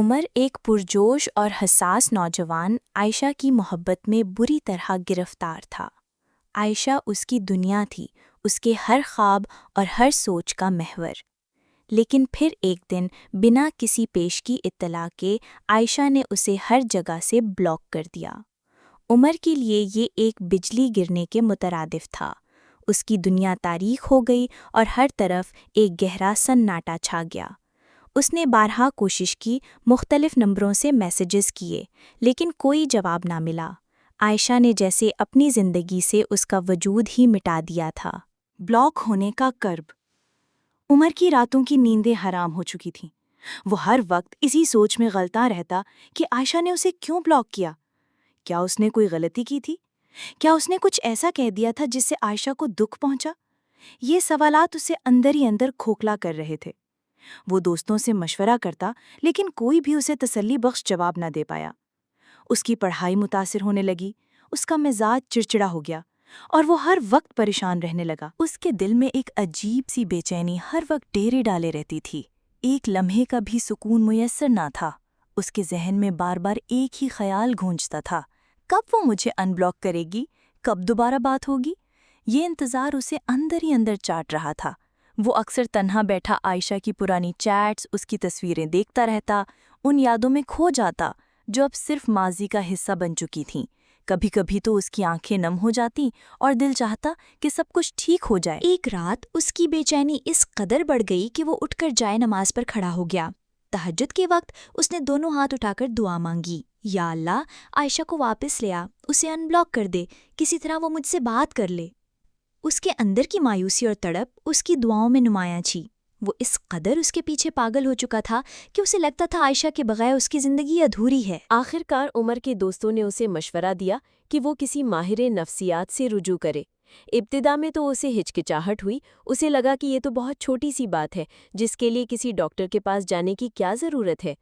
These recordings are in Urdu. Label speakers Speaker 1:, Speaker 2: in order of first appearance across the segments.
Speaker 1: عمر ایک پرجوش اور حساس نوجوان عائشہ کی محبت میں بری طرح گرفتار تھا۔ عائشہ اس کی دنیا تھی، اس کے ہر خواب اور ہر سوچ کا محور۔ لیکن پھر ایک دن بنا کسی پیش کی اطلاع کے عائشہ نے اسے ہر جگہ سے بلاک کر دیا۔ عمر کے لیے یہ ایک بجلی گرنے کے مترادف تھا۔ اس کی دنیا تاریک ہو گئی اور ہر طرف ایک گہرا سناٹا چھا گیا۔ اس نے بارہا کوشش کی، مختلف نمبروں سے میسیجز کیے، لیکن کوئی جواب نہ ملا۔ عائشہ نے جیسے اپنی زندگی سے اس کا وجود ہی مٹا دیا تھا۔
Speaker 2: بلاک ہونے کا کرب۔ عمر کی راتوں کی نیندیں حرام ہو چکی تھیں۔ وہ ہر وقت اسی سوچ میں غلطاں رہتا کہ عائشہ نے اسے کیوں بلاک کیا؟ کیا اس نے کوئی غلطی کی تھی؟ کیا اس نے کچھ ایسا کہہ دیا تھا جس سے عائشہ کو دکھ پہنچا؟ یہ سوالات اسے اندر ہی اندر کھوکھلا کر رہے تھے۔ وہ دوستوں سے مشورہ کرتا، لیکن کوئی بھی اسے تسلی بخش جواب نہ دے پایا۔ اس کی پڑھائی متاثر ہونے لگی، اس کا مزاج چڑچڑا ہو گیا اور وہ ہر وقت پریشان رہنے لگا۔ اس کے دل میں ایک عجیب سی بے چینی ہر وقت ڈیرے ڈالے رہتی تھی۔ ایک لمحے کا بھی سکون میسر نہ تھا۔ اس کے ذہن میں بار بار ایک ہی خیال گونجتا تھا، کب وہ مجھے ان بلاک کرے گی؟ کب دوبارہ بات ہوگی؟ یہ انتظار اسے اندر ہی اندر چاٹ رہا تھا۔ وہ اکثر تنہا بیٹھا عائشہ کی پرانی چیٹس، اس کی تصویریں دیکھتا رہتا، ان یادوں میں کھو جاتا جو اب صرف ماضی کا حصہ بن چکی تھیں۔ کبھی کبھی تو اس کی آنکھیں نم ہو جاتیں اور دل چاہتا کہ سب کچھ ٹھیک ہو جائے۔
Speaker 3: ایک رات اس کی بے چینی اس قدر بڑھ گئی کہ وہ اٹھ کر جائے نماز پر کھڑا ہو گیا۔ تہجد کے وقت اس نے دونوں ہاتھ اٹھا کر دعا مانگی، یا اللہ، عائشہ کو واپس لے آ، اسے ان بلاک کر دے، کسی طرح وہ مجھ سے بات کر لے۔ اس کے اندر کی مایوسی اور تڑپ اس کی دعاؤں میں نمایاں تھی۔ وہ اس قدر اس کے پیچھے پاگل ہو چکا تھا کہ اسے لگتا تھا عائشہ کے بغیر اس کی زندگی ادھوری ہے۔
Speaker 4: آخر کار عمر کے دوستوں نے اسے مشورہ دیا کہ وہ کسی ماہر نفسیات سے رجوع کرے۔ ابتدا میں تو اسے ہچکچاہٹ ہوئی، اسے لگا کہ یہ تو بہت چھوٹی سی بات ہے جس کے لیے کسی ڈاکٹر کے پاس جانے کی کیا ضرورت ہے۔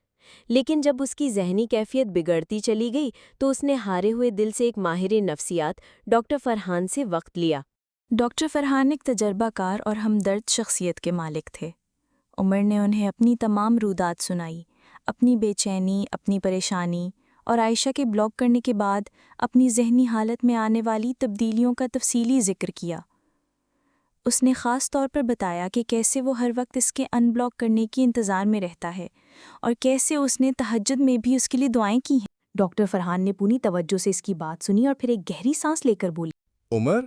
Speaker 4: لیکن جب اس کی ذہنی کیفیت بگڑتی چلی گئی تو اس نے ہارے ہوئے دل سے ایک ماہر نفسیات ڈاکٹر فرحان سے وقت لیا۔
Speaker 1: ڈاکٹر فرحان ایک تجربہ کار اور ہمدرد شخصیت کے مالک تھے۔ عمر نے انہیں اپنی تمام رودات سنائی، اپنی بے چینی، اپنی پریشانی اور عائشہ کے بلاک کرنے کے بعد اپنی ذہنی حالت میں آنے والی تبدیلیوں کا تفصیلی ذکر کیا۔ اس نے خاص طور پر بتایا کہ کیسے وہ ہر وقت اس کے ان بلاک کرنے کی انتظار میں رہتا ہے اور کیسے اس نے تہجد میں بھی اس کے لیے دعائیں کی ہیں۔
Speaker 2: ڈاکٹر فرحان نے پوری توجہ سے اس کی بات سنی اور پھر ایک گہری سانس لے کر بولی،
Speaker 5: عمر،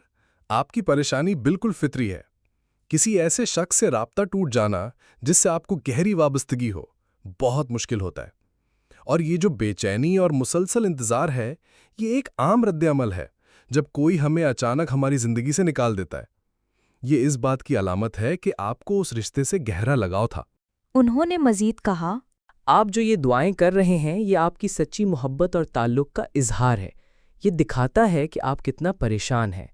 Speaker 5: آپ کی پریشانی بالکل فطری ہے۔ کسی ایسے شخص سے رابطہ ٹوٹ جانا جس سے آپ کو گہری وابستگی ہو بہت مشکل ہوتا ہے، اور یہ جو بے چینی اور مسلسل انتظار ہے، یہ ایک عام رد عمل ہے جب کوئی ہمیں اچانک ہماری زندگی سے نکال دیتا ہے۔ یہ اس بات کی علامت ہے کہ آپ کو اس رشتے سے گہرا لگاؤ تھا۔
Speaker 1: انہوں نے مزید کہا،
Speaker 6: آپ جو یہ دعائیں کر رہے ہیں یہ آپ کی سچی محبت اور تعلق کا اظہار ہے۔ یہ دکھاتا ہے کہ آپ کتنا پریشان ہیں۔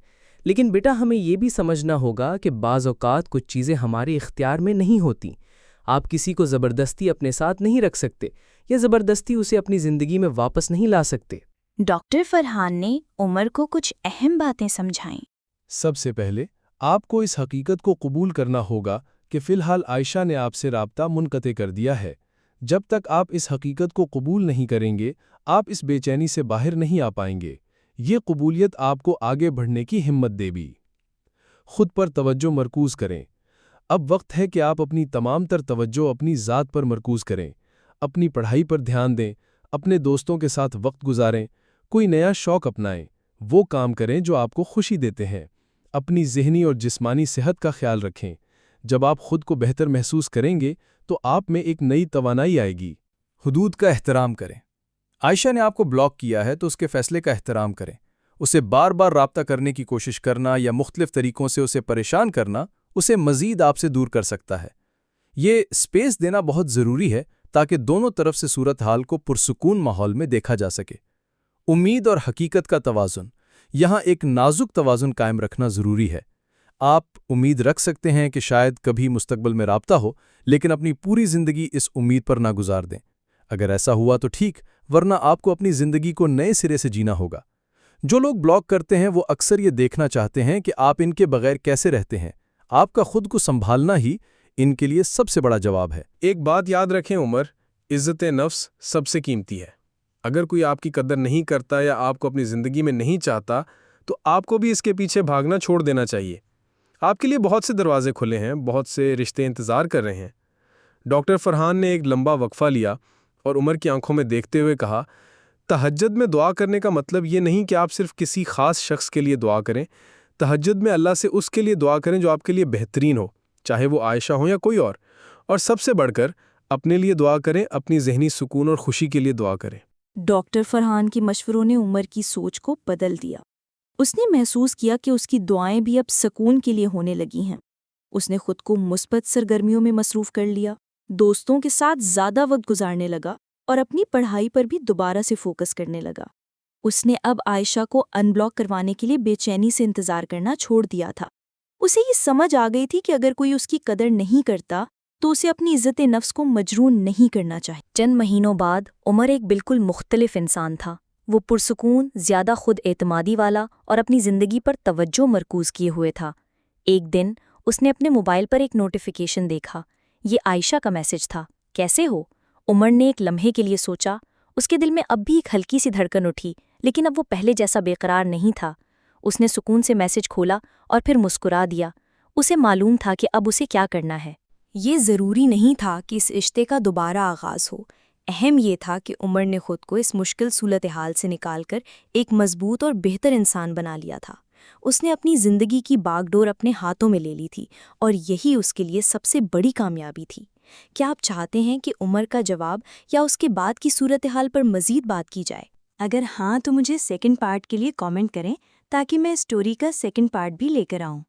Speaker 6: لیکن بیٹا، ہمیں یہ بھی سمجھنا ہوگا کہ بعض اوقات کچھ چیزیں ہمارے اختیار میں نہیں ہوتی۔ آپ کسی کو زبردستی اپنے ساتھ نہیں رکھ سکتے یا زبردستی اسے اپنی زندگی میں واپس نہیں لا سکتے۔
Speaker 1: ڈاکٹر فرحان نے عمر کو کچھ اہم باتیں سمجھائیں۔
Speaker 5: سب سے پہلے آپ کو اس حقیقت کو قبول کرنا ہوگا کہ فی الحال عائشہ نے آپ سے رابطہ منقطع کر دیا ہے۔ جب تک آپ اس حقیقت کو قبول نہیں کریں گے، آپ اس بے چینی سے باہر نہیں آ پائیں گے۔ یہ قبولیت آپ کو آگے بڑھنے کی ہمت دے گی۔ خود پر توجہ مرکوز کریں۔ اب وقت ہے کہ آپ اپنی تمام تر توجہ اپنی ذات پر مرکوز کریں۔ اپنی پڑھائی پر دھیان دیں، اپنے دوستوں کے ساتھ وقت گزاریں، کوئی نیا شوق اپنائیں، وہ کام کریں جو آپ کو خوشی دیتے ہیں۔ اپنی ذہنی اور جسمانی صحت کا خیال رکھیں۔ جب آپ خود کو بہتر محسوس کریں گے تو آپ میں ایک نئی توانائی آئے گی۔
Speaker 7: حدود کا احترام کریں۔ عائشہ نے آپ کو بلاک کیا ہے تو اس کے فیصلے کا احترام کریں۔ اسے بار بار رابطہ کرنے کی کوشش کرنا یا مختلف طریقوں سے اسے پریشان کرنا اسے مزید آپ سے دور کر سکتا ہے۔ یہ اسپیس دینا بہت ضروری ہے تاکہ دونوں طرف سے صورتحال کو پرسکون ماحول میں دیکھا جا سکے۔ امید اور حقیقت کا توازن۔ یہاں ایک نازک توازن قائم رکھنا ضروری ہے۔ آپ امید رکھ سکتے ہیں کہ شاید کبھی مستقبل میں رابطہ ہو، لیکن اپنی پوری زندگی اس امید پر نہ گزار دیں۔ اگر ایسا ہوا تو ٹھیک، ورنہ آپ کو اپنی زندگی کو نئے سرے سے جینا ہوگا۔ جو لوگ بلاک کرتے ہیں وہ اکثر یہ دیکھنا چاہتے ہیں کہ آپ ان کے بغیر کیسے رہتے ہیں۔ آپ کا خود کو سنبھالنا ہی ان کے لیے سب سے بڑا جواب ہے۔
Speaker 5: ایک بات یاد رکھیں عمر، عزت نفس سب سے قیمتی ہے۔ اگر کوئی آپ کی قدر نہیں کرتا یا آپ کو اپنی زندگی میں نہیں چاہتا تو آپ کو بھی اس کے پیچھے بھاگنا چھوڑ دینا چاہیے۔ آپ کے لیے بہت سے دروازے کھلے ہیں، بہت سے رشتے انتظار کر رہے ہیں۔ ڈاکٹر فرحان نے ایک لمبا وقفہ لیا اور عمر کی آنکھوں میں دیکھتے ہوئے کہا، تہجد میں دعا کرنے کا مطلب یہ نہیں کہ آپ صرف کسی خاص شخص کے لیے دعا کریں۔ تہجد میں اللہ سے اس کے لیے دعا کریں جو آپ کے لیے بہترین ہو، چاہے وہ عائشہ ہو یا کوئی اور سب سے بڑھ کر اپنے لیے دعا کریں، اپنی ذہنی سکون اور خوشی کے لیے دعا کریں۔
Speaker 2: ڈاکٹر فرحان کی مشوروں نے عمر کی سوچ کو بدل دیا۔ اس نے محسوس کیا کہ اس کی دعائیں بھی اب سکون کے لیے ہونے لگی ہیں۔ اس نے خود کو مثبت سرگرمیوں میں مصروف کر لیا، دوستوں کے ساتھ زیادہ وقت گزارنے لگا اور اپنی پڑھائی پر بھی دوبارہ سے فوکس کرنے لگا۔ اس نے اب عائشہ کو ان بلاک کروانے کے لیے بے چینی سے انتظار کرنا چھوڑ دیا تھا۔ اسے یہ سمجھ آ گئی تھی کہ اگر کوئی اس کی قدر نہیں کرتا تو اسے اپنی عزت نفس کو مجروح نہیں کرنا چاہیے۔
Speaker 3: چند مہینوں بعد عمر ایک بالکل مختلف انسان تھا۔ وہ پرسکون، زیادہ خود اعتمادی والا اور اپنی زندگی پر توجہ مرکوز کیے ہوئے تھا۔ ایک دن اس نے اپنے موبائل پر ایک نوٹیفیکیشن دیکھا۔ یہ عائشہ کا میسج تھا، کیسے ہو؟ عمر نے ایک لمحے کے لیے سوچا۔ اس کے دل میں اب بھی ایک ہلکی سی دھڑکن اٹھی، لیکن اب وہ پہلے جیسا بے قرار نہیں تھا۔ اس نے سکون سے میسج کھولا اور پھر مسکرا دیا۔ اسے معلوم تھا کہ اب اسے کیا کرنا ہے۔
Speaker 1: یہ ضروری نہیں تھا کہ اس رشتے کا دوبارہ آغاز ہو، اہم یہ تھا کہ عمر نے خود کو اس مشکل صورتحال سے نکال کر ایک مضبوط اور بہتر انسان بنا لیا تھا۔ اس نے اپنی زندگی کی باغ ڈور اپنے ہاتھوں میں لے لی تھی اور یہی اس کے لیے سب سے بڑی کامیابی تھی۔ کیا آپ چاہتے ہیں کہ عمر کا جواب یا اس کے بعد کی صورتحال پر مزید بات کی جائے؟
Speaker 2: اگر ہاں تو مجھے سیکنڈ پارٹ کے لیے کامنٹ کریں تاکہ میں اسٹوری کا سیکنڈ پارٹ بھی لے کر آؤں۔